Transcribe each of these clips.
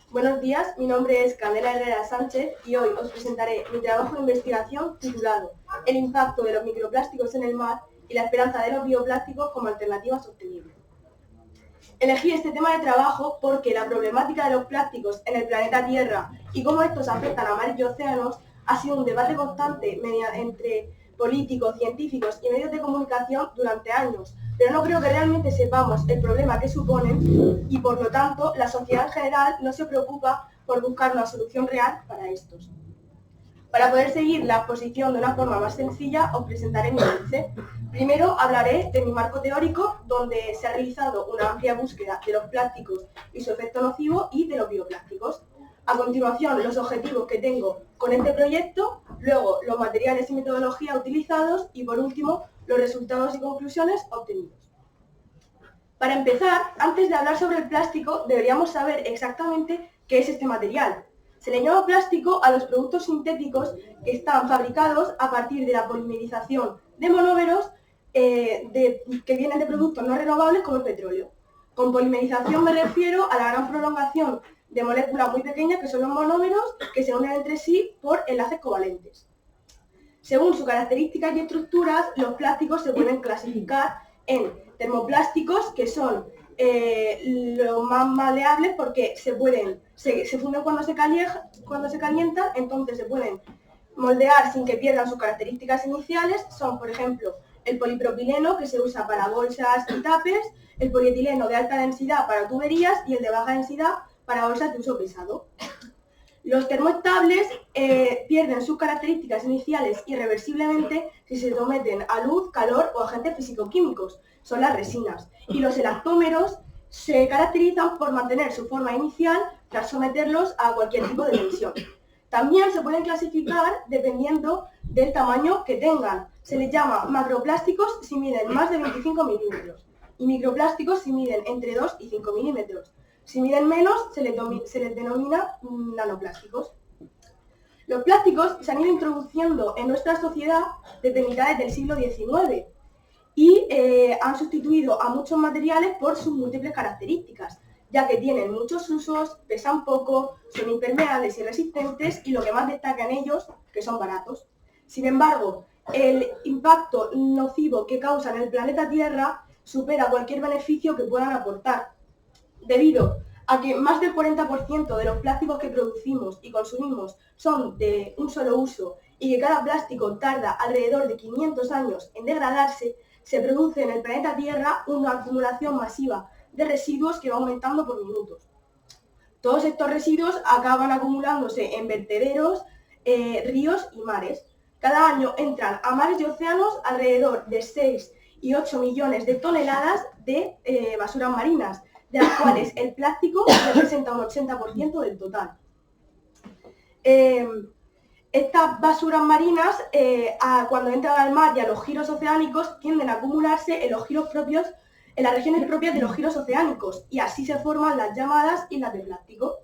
Buenos días, mi nombre es Candela Herrera Sánchez y hoy os presentaré mi trabajo de investigación titulado El impacto de los microplásticos en el mar y la esperanza de los bioplásticos como alternativa sostenible. Elegí este tema de trabajo porque la problemática de los plásticos en el planeta Tierra y cómo estos afectan a mares y océanos ha sido un debate constante entre políticos, científicos y medios de comunicación durante años, pero no creo que realmente sepamos el problema que suponen y por lo tanto la sociedad en general no se preocupa por buscar una solución real para estos. Para poder seguir la exposición de una forma más sencilla, os presentaré mi índice. Primero hablaré de mi marco teórico, donde se ha realizado una amplia búsqueda de los plásticos y su efecto nocivo y de los bioplásticos. A continuación, los objetivos que tengo con este proyecto, luego los materiales y metodologías utilizados y por último, los resultados y conclusiones obtenidos. Para empezar, antes de hablar sobre el plástico, deberíamos saber exactamente qué es este material. Se le llama plástico a los productos sintéticos que están fabricados a partir de la polimerización de monómeros que vienen de productos no renovables como el petróleo. Con polimerización me refiero a la gran prolongación de moléculas muy pequeñas que son los monómeros que se unen entre sí por enlaces covalentes. Según sus características y estructuras, los plásticos se pueden clasificar en termoplásticos, que son los más maleables porque se funden cuando se calientan, entonces se pueden moldear sin que pierdan sus características iniciales. Son, por ejemplo, el polipropileno, que se usa para bolsas y tapes, el polietileno de alta densidad para tuberías y el de baja densidad para bolsas de uso pesado. Los termoestables pierden sus características iniciales irreversiblemente si se someten a luz, calor o agentes físico-químicos. Son las resinas. Y los elastómeros se caracterizan por mantener su forma inicial tras someterlos a cualquier tipo de tensión. También se pueden clasificar dependiendo del tamaño que tengan. Se les llama macroplásticos si miden más de 25 milímetros y microplásticos si miden entre 2 y 5 milímetros. Si miden menos, se les denomina nanoplásticos. Los plásticos se han ido introduciendo en nuestra sociedad desde mitades del siglo XIX y han sustituido a muchos materiales por sus múltiples características, ya que tienen muchos usos, pesan poco, son impermeables y resistentes y lo que más destaca en ellos, que son baratos. Sin embargo, el impacto nocivo que causan en el planeta Tierra supera cualquier beneficio que puedan aportar, debido a que más del 40% de los plásticos que producimos y consumimos son de un solo uso y que cada plástico tarda alrededor de 500 años en degradarse, se produce en el planeta Tierra una acumulación masiva de residuos que va aumentando por minutos. Todos estos residuos acaban acumulándose en vertederos, ríos y mares. Cada año entran a mares y océanos alrededor de 6 y 8 millones de toneladas de basuras marinas, de las cuales el plástico representa un 80% del total. Estas basuras marinas, cuando entran al mar y a los giros oceánicos, tienden a acumularse en las regiones propias de los giros oceánicos, y así se forman las llamadas islas de plástico.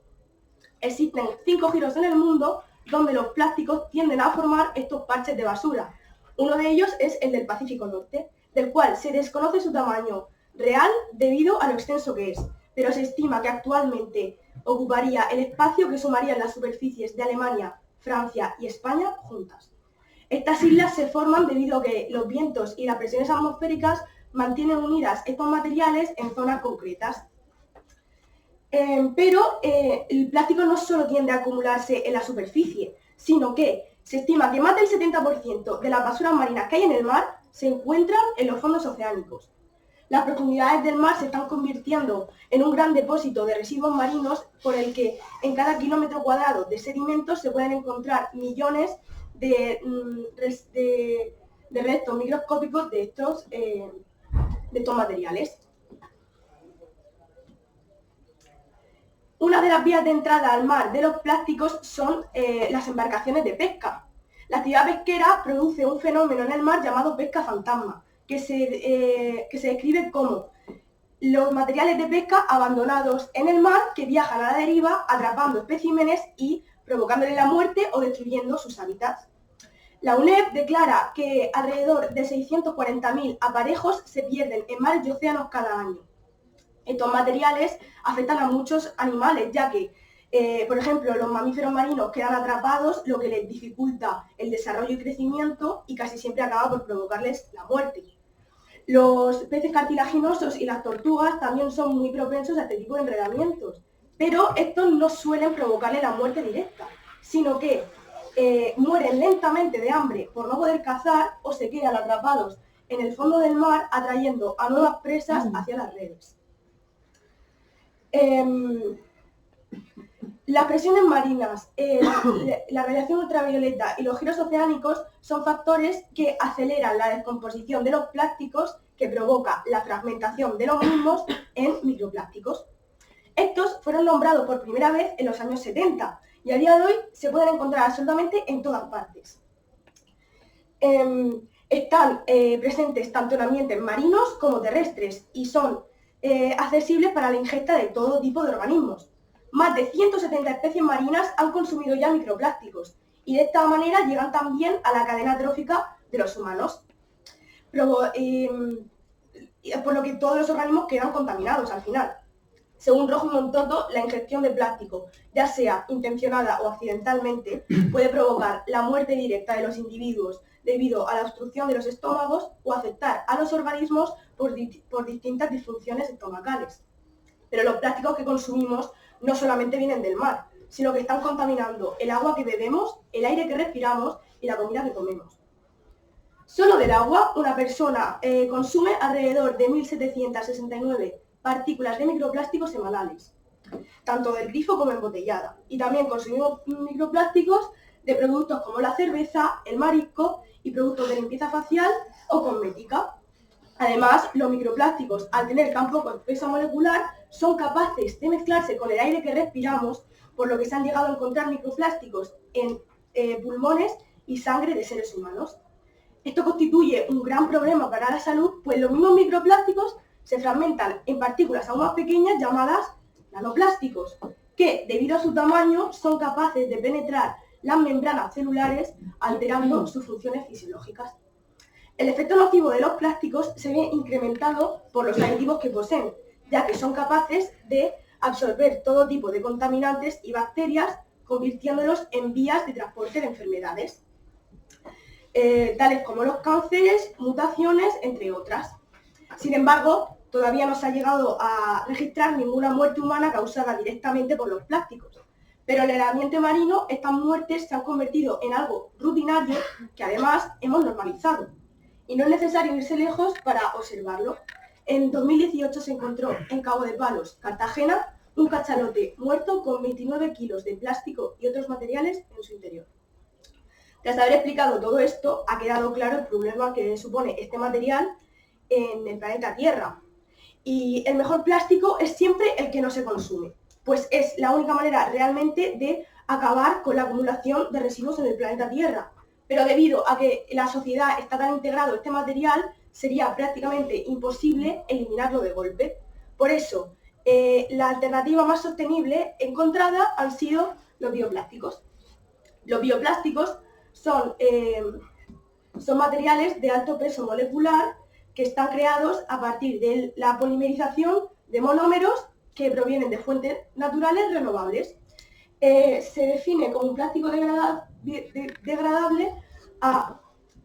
Existen 5 giros en el mundo donde los plásticos tienden a formar estos parches de basura. Uno de ellos es el del Pacífico Norte, del cual se desconoce su tamaño real debido a lo extenso que es, pero se estima que actualmente ocuparía el espacio que sumarían las superficies de Alemania, Francia y España juntas. Estas islas se forman debido a que los vientos y las presiones atmosféricas mantienen unidas estos materiales en zonas concretas. Pero el plástico no solo tiende a acumularse en la superficie, sino que se estima que más del 70% de las basuras marinas que hay en el mar se encuentran en los fondos oceánicos. Las profundidades del mar se están convirtiendo en un gran depósito de residuos marinos por el que en cada kilómetro cuadrado de sedimentos se pueden encontrar millones de restos microscópicos de estos materiales. Una de las vías de entrada al mar de los plásticos son las embarcaciones de pesca. La actividad pesquera produce un fenómeno en el mar llamado pesca fantasma, que se describe como los materiales de pesca abandonados en el mar que viajan a la deriva atrapando especímenes y provocándole la muerte o destruyendo sus hábitats. La UNEP declara que alrededor de 640.000 aparejos se pierden en mares y océanos cada año. Estos materiales afectan a muchos animales, ya que Por ejemplo, los mamíferos marinos quedan atrapados, lo que les dificulta el desarrollo y crecimiento y casi siempre acaba por provocarles la muerte. Los peces cartilaginosos y las tortugas también son muy propensos a este tipo de enredamientos, pero estos no suelen provocarle la muerte directa, sino que mueren lentamente de hambre por no poder cazar o se quedan atrapados en el fondo del mar atrayendo a nuevas presas hacia las redes. Las presiones marinas, la radiación ultravioleta y los giros oceánicos son factores que aceleran la descomposición de los plásticos que provoca la fragmentación de los mismos en microplásticos. Estos fueron nombrados por primera vez en los años 70 y a día de hoy se pueden encontrar absolutamente en todas partes. Están presentes tanto en ambientes marinos como terrestres y son accesibles para la ingesta de todo tipo de organismos. Más de 170 especies marinas han consumido ya microplásticos y de esta manera llegan también a la cadena trófica de los humanos, por lo que todos los organismos quedan contaminados al final. Según Rojo y Montoto, la ingestión de plástico, ya sea intencionada o accidentalmente, puede provocar la muerte directa de los individuos debido a la obstrucción de los estómagos o afectar a los organismos por distintas disfunciones estomacales. Pero los plásticos que consumimos no solamente vienen del mar, sino que están contaminando el agua que bebemos, el aire que respiramos y la comida que comemos. Solo del agua, una persona consume alrededor de 1.769 partículas de microplásticos semanales, tanto del grifo como embotellada. Y también consumimos microplásticos de productos como la cerveza, el marisco y productos de limpieza facial o cosmética. Además, los microplásticos, al tener tan poco peso molecular, son capaces de mezclarse con el aire que respiramos, por lo que se han llegado a encontrar microplásticos en pulmones y sangre de seres humanos. Esto constituye un gran problema para la salud, pues los mismos microplásticos se fragmentan en partículas aún más pequeñas llamadas nanoplásticos, que debido a su tamaño son capaces de penetrar las membranas celulares alterando sus funciones fisiológicas. El efecto nocivo de los plásticos se ve incrementado por los aditivos que poseen, ya que son capaces de absorber todo tipo de contaminantes y bacterias, convirtiéndolos en vías de transporte de enfermedades, tales como los cánceres, mutaciones, entre otras. Sin embargo, todavía no se ha llegado a registrar ninguna muerte humana causada directamente por los plásticos. Pero en el ambiente marino estas muertes se han convertido en algo rutinario que además hemos normalizado. Y no es necesario irse lejos para observarlo. En 2018 se encontró en Cabo de Palos, Cartagena, un cachalote muerto con 29 kilos de plástico y otros materiales en su interior. Tras haber explicado todo esto, ha quedado claro el problema que supone este material en el planeta Tierra. Y el mejor plástico es siempre el que no se consume, pues es la única manera realmente de acabar con la acumulación de residuos en el planeta Tierra. Pero debido a que la sociedad está tan integrado este material, sería prácticamente imposible eliminarlo de golpe. Por eso, la alternativa más sostenible encontrada han sido los bioplásticos. Los bioplásticos son materiales de alto peso molecular que están creados a partir de la polimerización de monómeros que provienen de fuentes naturales renovables. Se define como un plástico degradable a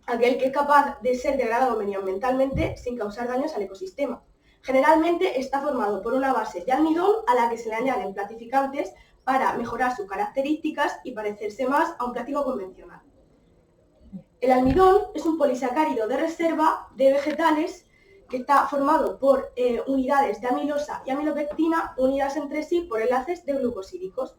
aquel que es capaz de ser degradado medioambientalmente sin causar daños al ecosistema. Generalmente está formado por una base de almidón a la que se le añaden platificantes para mejorar sus características y parecerse más a un plástico convencional. El almidón es un polisacárido de reserva de vegetales que está formado por unidades de amilosa y amilopectina unidas entre sí por enlaces de glucosídicos.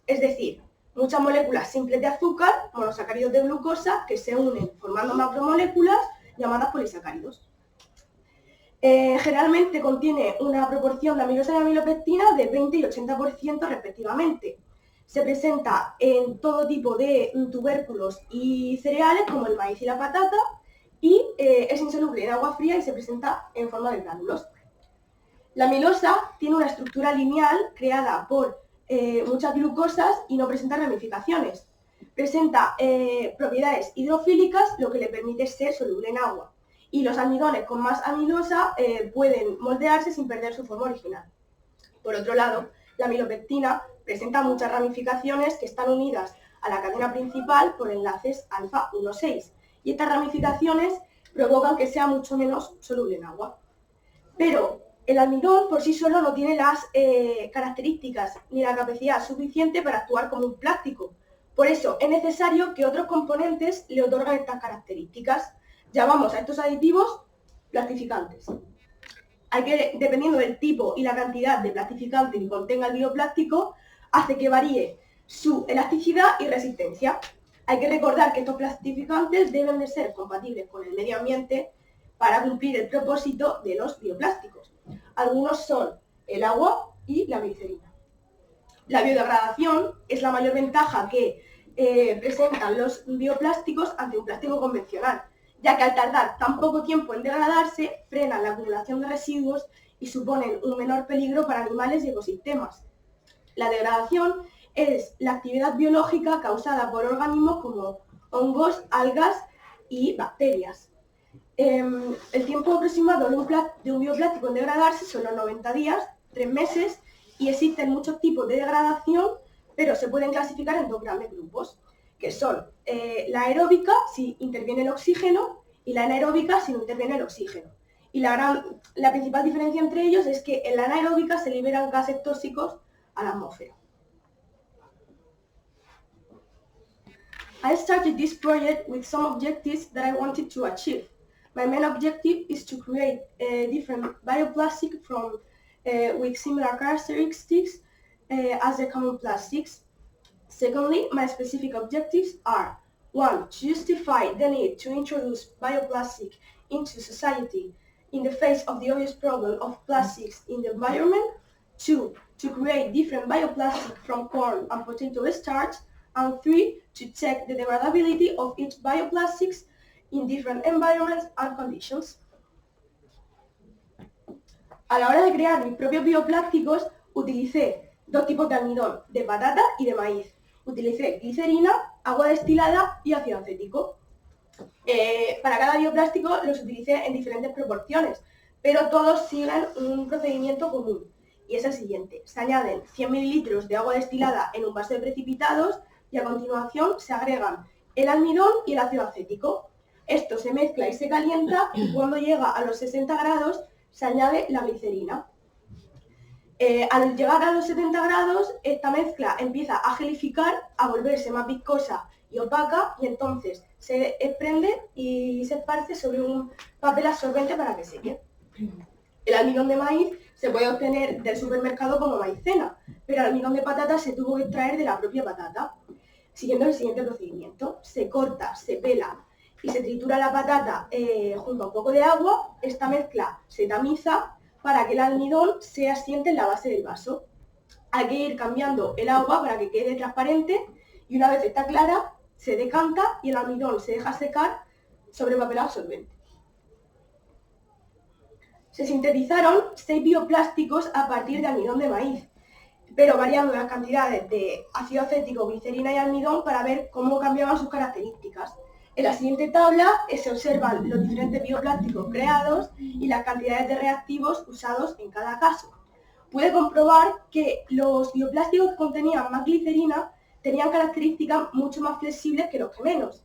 Es decir, muchas moléculas simples de azúcar, monosacáridos de glucosa, que se unen formando macromoléculas llamadas polisacáridos. Generalmente contiene una proporción de amilosa y amilopectina de 20 y 80% respectivamente. Se presenta en todo tipo de tubérculos y cereales como el maíz y la patata y es insoluble en agua fría y se presenta en forma de gránulos. La amilosa tiene una estructura lineal creada por muchas glucosas y no presenta ramificaciones. Presenta propiedades hidrofílicas, lo que le permite ser soluble en agua. Y los almidones con más amilosa pueden moldearse sin perder su forma original. Por otro lado, La milopectina presenta muchas ramificaciones que están unidas a la cadena principal por enlaces alfa 1,6 y estas ramificaciones provocan que sea mucho menos soluble en agua. Pero el almidón por sí solo no tiene las características ni la capacidad suficiente para actuar como un plástico. Por eso es necesario que otros componentes le otorgan estas características. Llamamos a estos aditivos plastificantes. Dependiendo del tipo y la cantidad de plastificante que contenga el bioplástico, hace que varíe su elasticidad y resistencia. Hay que recordar que estos plastificantes deben de ser compatibles con el medio ambiente para cumplir el propósito de los bioplásticos. Algunos son el agua y la glicerina. La biodegradación es la mayor ventaja que presentan los bioplásticos ante un plástico convencional, ya que al tardar tan poco tiempo en degradarse, frenan la acumulación de residuos y suponen un menor peligro para animales y ecosistemas. La degradación es la actividad biológica causada por organismos como hongos, algas y bacterias. El tiempo aproximado de un bioplástico en degradarse son los 90 días, 3 meses, y existen muchos tipos de degradación, pero se pueden clasificar en dos grandes grupos, que son la aeróbica, si interviene el oxígeno, y la anaeróbica, si no interviene el oxígeno. Y la principal diferencia entre ellos es que en la anaeróbica se liberan gases tóxicos a la atmósfera. I started this project with some objectives that I wanted to achieve. My main objective is to create different bioplastic with similar characteristics as the common plastics. Secondly, my specific objectives are 1. To justify the need to introduce bioplastic into society in the face of the obvious problem of plastics in the environment. 2. To create different bioplastic from corn and potato starch. And 3. To check the degradability of each bioplastics in different environments and conditions. A la hora de crear mis propios bioplásticos, utilicé dos tipos de almidón, de patata y de maíz. Utilicé glicerina, agua destilada y ácido acético. Para cada bioplástico los utilicé en diferentes proporciones, pero todos siguen un procedimiento común, y es el siguiente. Se añaden 100 mililitros de agua destilada en un vaso de precipitados y a continuación se agregan el almidón y el ácido acético. Esto se mezcla y se calienta y cuando llega a los 60 grados se añade la glicerina. Al llegar a los 70 grados, esta mezcla empieza a gelificar, a volverse más viscosa y opaca, y entonces se desprende y se esparce sobre un papel absorbente para que seque. El almidón de maíz se puede obtener del supermercado como maicena, pero el almidón de patata se tuvo que extraer de la propia patata, siguiendo el siguiente procedimiento. Se corta, se pela y se tritura la patata junto a un poco de agua. Esta mezcla se tamiza para que el almidón se asiente en la base del vaso. Hay que ir cambiando el agua para que quede transparente y una vez está clara, se decanta y el almidón se deja secar sobre papel absorbente. Se sintetizaron 6 bioplásticos a partir de almidón de maíz, pero variando las cantidades de ácido acético, glicerina y almidón para ver cómo cambiaban sus características. En la siguiente tabla se observan los diferentes bioplásticos creados y las cantidades de reactivos usados en cada caso. Puede comprobar que los bioplásticos que contenían más glicerina tenían características mucho más flexibles que los que menos.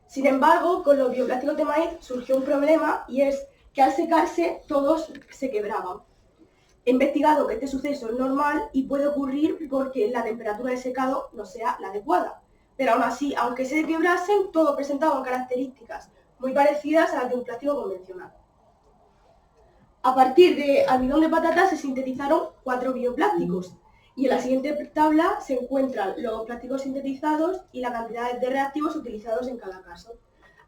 Sin embargo, con los bioplásticos de maíz surgió un problema, y es que al secarse todos se quebraban. He investigado que este suceso es normal y puede ocurrir porque la temperatura de secado no sea la adecuada. Pero aún así, aunque se quebrasen, todos presentaban características muy parecidas a las de un plástico convencional. A partir de almidón de patata se sintetizaron 4 bioplásticos, y en la siguiente tabla se encuentran los plásticos sintetizados y la cantidad de reactivos utilizados en cada caso.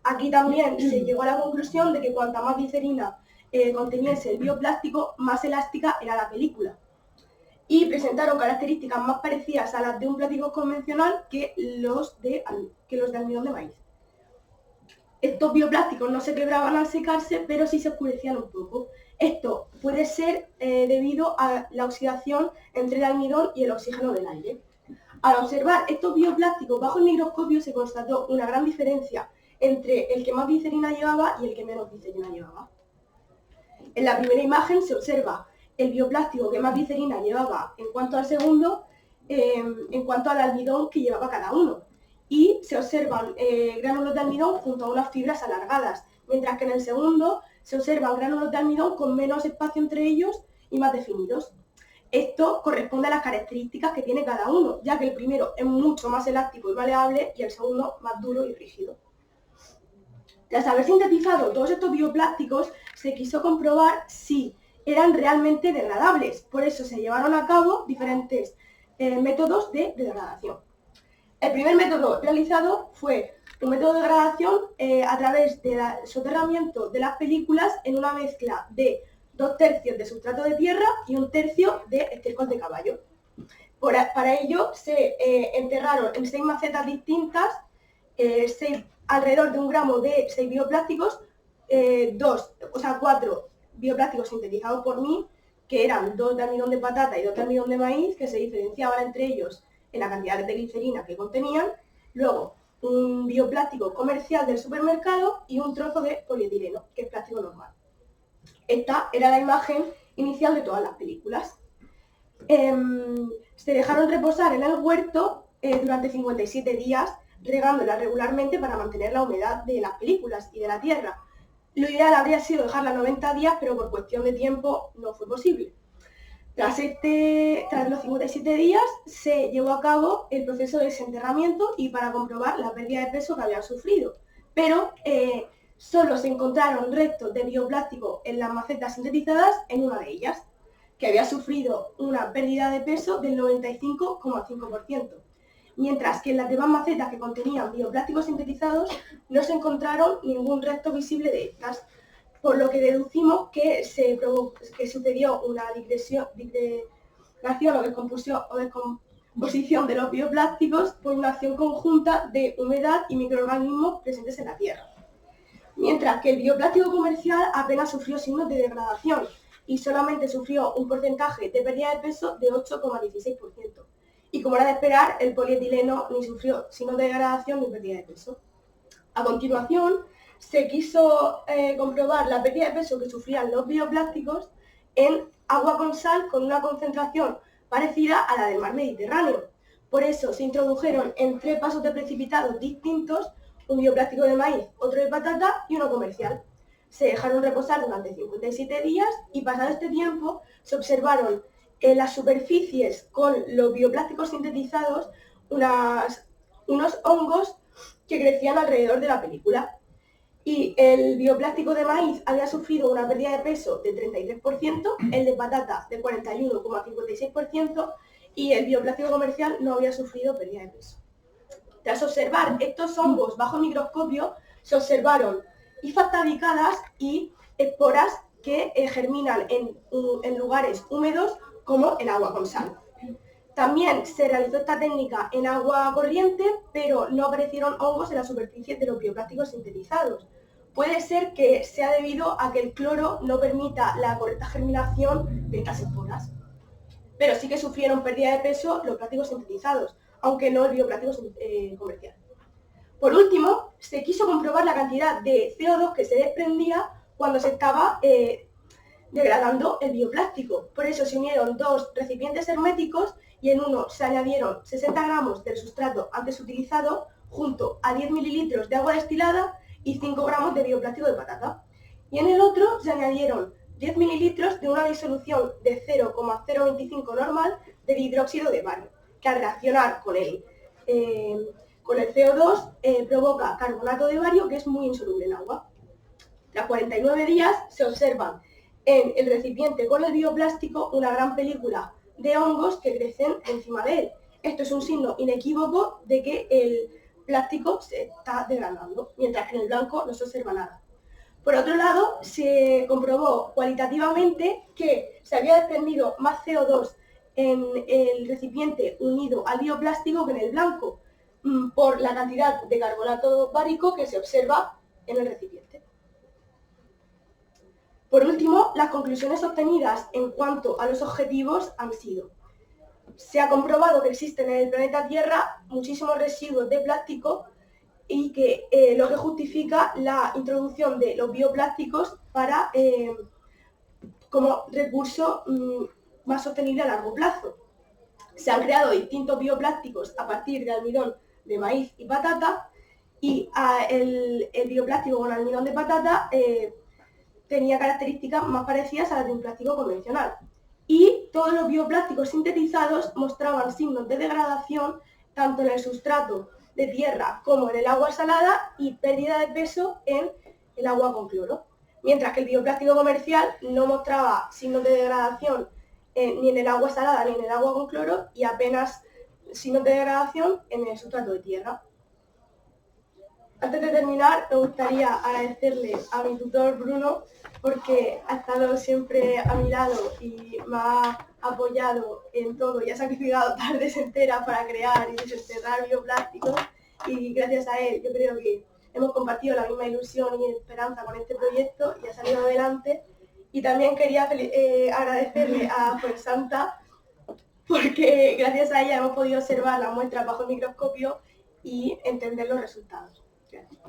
Aquí también se llegó a la conclusión de que cuanta más glicerina conteniese el bioplástico, más elástica era la película. Y presentaron características más parecidas a las de un plástico convencional que los de almidón de maíz. Estos bioplásticos no se quebraban al secarse, pero sí se oscurecían un poco. Esto puede ser debido a la oxidación entre el almidón y el oxígeno del aire. Al observar estos bioplásticos bajo el microscopio se constató una gran diferencia entre el que más glicerina llevaba y el que menos glicerina llevaba. En la primera imagen se observa el bioplástico que más glicerina llevaba en cuanto al segundo, en cuanto al almidón que llevaba cada uno. Y se observan gránulos de almidón junto a unas fibras alargadas, mientras que en el segundo se observan gránulos de almidón con menos espacio entre ellos y más definidos. Esto corresponde a las características que tiene cada uno, ya que el primero es mucho más elástico y maleable y el segundo más duro y rígido. Tras haber sintetizado todos estos bioplásticos, se quiso comprobar si eran realmente degradables. Por eso se llevaron a cabo diferentes métodos de degradación. El primer método realizado fue un método de degradación a través del soterramiento de las películas en una mezcla de 2/3 de sustrato de tierra y 1/3 de estiércol de caballo. Para ello se enterraron en 6 macetas distintas alrededor de 1 gramo de 6 bioplásticos, 4 bioplásticos sintetizados por mí, que eran 2 de almidón de patata y 2 de almidón de maíz, que se diferenciaban entre ellos en la cantidad de glicerina que contenían. Luego, un bioplástico comercial del supermercado y un trozo de polietileno, que es plástico normal. Esta era la imagen inicial de todas las películas. Se dejaron reposar en el huerto durante 57 días, regándolas regularmente para mantener la humedad de las películas y de la tierra. Lo ideal habría sido dejarla 90 días, pero por cuestión de tiempo no fue posible. Tras los 57 días se llevó a cabo el proceso de desenterramiento y para comprobar la pérdida de peso que habían sufrido. Pero solo se encontraron restos de bioplástico en las macetas sintetizadas en una de ellas, que había sufrido una pérdida de peso del 95,5%, mientras que en las demás macetas que contenían bioplásticos sintetizados no se encontraron ningún resto visible de estas, por lo que deducimos que sucedió una disgregación o descomposición de los bioplásticos por una acción conjunta de humedad y microorganismos presentes en la tierra. Mientras que el bioplástico comercial apenas sufrió signos de degradación y solamente sufrió un porcentaje de pérdida de peso de 8,16%. Y como era de esperar, el polietileno ni sufrió signos de degradación ni pérdida de peso. A continuación, se quiso comprobar la pérdida de peso que sufrían los bioplásticos en agua con sal con una concentración parecida a la del mar Mediterráneo. Por eso se introdujeron en 3 vasos de precipitados distintos, un bioplástico de maíz, otro de patata y uno comercial. Se dejaron reposar durante 57 días y pasado este tiempo se observaron en las superficies con los bioplásticos sintetizados unos hongos que crecían alrededor de la película. Y el bioplástico de maíz había sufrido una pérdida de peso del 33%, el de patata del 41,56% y el bioplástico comercial no había sufrido pérdida de peso. Tras observar estos hongos bajo microscopio, se observaron hifas tabicadas y esporas que germinan en lugares húmedos como en agua con sal. También se realizó esta técnica en agua corriente, pero no aparecieron hongos en la superficie de los bioplásticos sintetizados. Puede ser que sea debido a que el cloro no permita la correcta germinación de estas esporas. Pero sí que sufrieron pérdida de peso los plásticos sintetizados, aunque no el bioplástico comercial. Por último, se quiso comprobar la cantidad de CO2 que se desprendía cuando se estaba degradando el bioplástico. Por eso se unieron 2 recipientes herméticos y en uno se añadieron 60 gramos del sustrato antes utilizado junto a 10 mililitros de agua destilada y 5 gramos de bioplástico de patata. Y en el otro se añadieron 10 mililitros de una disolución de 0,025 normal de hidróxido de bario, que al reaccionar con el CO2 provoca carbonato de bario, que es muy insoluble en agua. Tras 49 días se observan en el recipiente con el bioplástico una gran película de hongos que crecen encima de él. Esto es un signo inequívoco de que el plástico se está degradando, mientras que en el blanco no se observa nada. Por otro lado, se comprobó cualitativamente que se había desprendido más CO2 en el recipiente unido al bioplástico que en el blanco, por la cantidad de carbonato bárico que se observa en el recipiente. Por último, las conclusiones obtenidas en cuanto a los objetivos han sido: se ha comprobado que existen en el planeta Tierra muchísimos residuos de plástico y que lo que justifica la introducción de los bioplásticos para como recurso más sostenible a largo plazo. Se han creado distintos bioplásticos a partir de almidón de maíz y patata, y el bioplástico con almidón de patata tenía características más parecidas a las de un plástico convencional. Y todos los bioplásticos sintetizados mostraban signos de degradación tanto en el sustrato de tierra como en el agua salada y pérdida de peso en el agua con cloro. Mientras que el bioplástico comercial no mostraba signos de degradación ni en el agua salada ni en el agua con cloro, y apenas signos de degradación en el sustrato de tierra. Antes de terminar, me gustaría agradecerle a mi tutor Bruno, porque ha estado siempre a mi lado y me ha apoyado en todo y ha sacrificado tardes enteras para crear y desenterrar bioplásticos, y gracias a él yo creo que hemos compartido la misma ilusión y esperanza con este proyecto y ha salido adelante. Y también quería agradecerle a Fuensanta, porque gracias a ella hemos podido observar las muestras bajo el microscopio y entender los resultados. Gracias.